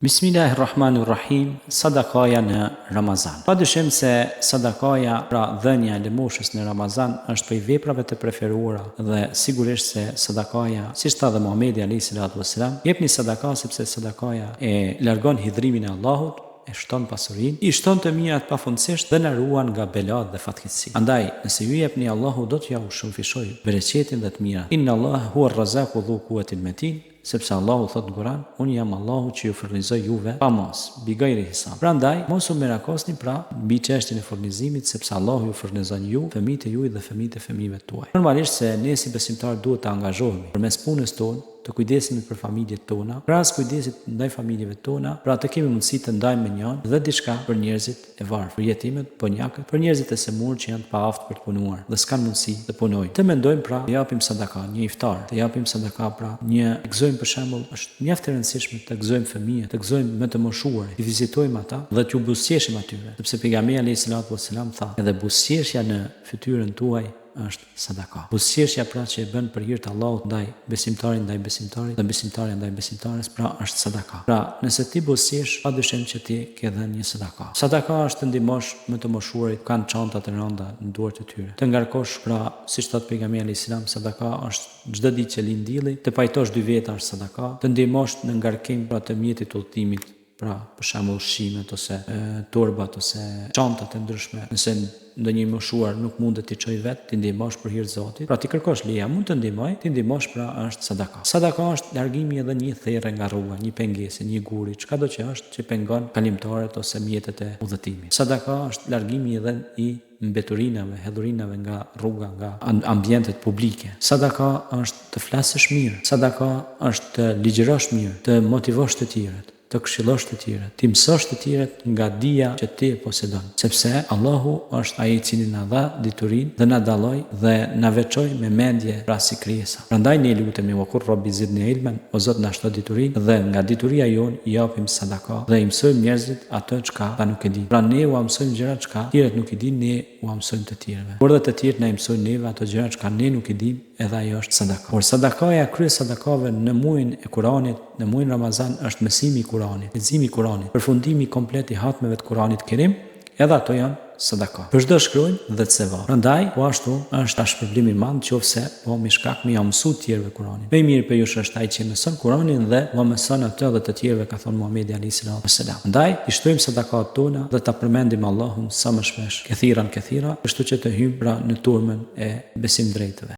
Bismillahirrahmanirrahim, sadakaja në Ramazan. Padyshim se sadakaja, pra dhënia e lëmoshës në Ramazan, është prej veprave të preferuara dhe sigurisht se sadakaja, siç tha dhe Muhamedi alayhi salatu wasalam, jepni sadaka sepse sadakaja e largon hidhrimin e Allahut, e shton pasurinë, i shton të mirat pafundësisht dhe na ruan nga belat dhe fatkeqësi. Andaj, nëse ju jepni, Allahu do t'ja shumëfishoj bereqetin dhe të mirat. Inna Allah huwa ar-razzaqu dhu quwwatin matin. Sepse Allahu thot në Kur'an, unë jam Allahu që ju furnizoj juve pa mos, bi gajri hisab. Prandaj, mos u merakosni mbi çështjen e furnizimit, sepse Allahu ju furnizon ju, fëmijët e juaj dhe fëmijët e fëmijëve tuaj. Normalisht se ne si besimtar duhet të angazhohemi përmes punës tonë, të kujdesemi për familjet tona, krahas kujdesit ndaj familjeve tona, pra të kemi mundësi të ndajmë me njëri dhe diçka për njerëzit e varfër, për jetimet, ponjakët, për njerëzit e semur që janë të paaftë për të punuar dhe s'kan mundësi të punojnë. Të mendojmë pra, të japim sadaka, një iftar, të japim sadaka pra, gëzojmë për shembull, është mjaft e rëndësishme të gëzojmë fëmijët, të gëzojmë më të moshuarit, të vizitojmë ata dhe t'ju buzëqeshim atyre, sepse pejgamberi alayhis salatu wassalam tha, edhe buzëqeshja në fytyrën tuaj është sadaka. Buzëqeshja pra që e bën për hir të Allahut ndaj besimtarit ndaj besimtarit dhe besimtarit ndaj besimtares, pra është sadaka. Pra, nëse ti buzëqesh, padyshim që ti ke dhënë një sadaka. Sadaka është të ndihmosh më të moshuarit, kanë çanta të rënda në duart e tyre. Të ngarkosh, pra, siç thot pejgamberi alayhis salam, sadaka është çdo ditë që lind dielli, të pajtosh dy veta është sadaka, të ndihmosh në ngarkim pra të mjetit udhëtimit, pra për shembull ushqimet ose turbat ose çantat e ndryshme. Nëse ndonjë i moshuar nuk mundet t'i çoj vet, ti ndihmosh për hir të Zotit. Pra ti kërkosh leja, mund të ndihmoj, ti ndihmosh, pra është sadaka. Sadaka është largimi edhe një therrë nga rruga, një pengesë, një guri, çkado që është që pengon kalimtarët ose mjetet e udhëtimit. Sadaka është largimi edhe i mbeturinave, hedhurinave nga rruga, nga ambientet publike. Sadaka është të flasësh mirë. Sadaka është të ligjërosh mirë, të motivosh të tjerët, të këshillosh të tjerët, të mësosh të tjerët nga dija që ti e posedon. Sepse Allahu është ai i cili na dha diturinë dhe na dalloi dhe na veçoi me mendje pra si krijesa. Prandaj ne lutemi wa qur rabbi zidni ilman, o Zot na shto diturinë dhe nga dituria jon i japim sadaka dhe i mësojmë njerëzit ato çka ata nuk e dinë. Pra ne u mësojmë gjëra çka tjerët nuk i dinë, ne u mësojmë të tjerëve. Por edhe të tjerët na mësojnë neve ato gjëra çka ne nuk i dimë, edhe ajo është sadaka. Por sadakaja, kryes sadakave në muajin e Kuranit, në muajin Ramazan, është mësimi i Kuranit, leximi i Kuranit, përfundimi komplet i hatmeve të Kuranit Kerim, edhe ato janë sadaka. Për çdo shkruajnë dhe të sevap. Prandaj, po ashtu është shpërblim i madh nëse po me shkak me ia mësu të tjerëve Kuranin. Më i mirë për ju është ai që mëson Kuranin dhe u mëson atë edhe të tjerëve, ka thënë Muhamedi alayhis salam. Prandaj, i shtojmë sadakat tona dhe ta përmendim Allahun sa më shpesh, këthira, kështu që të hyjmë pra në turmën e besimdrejtëve.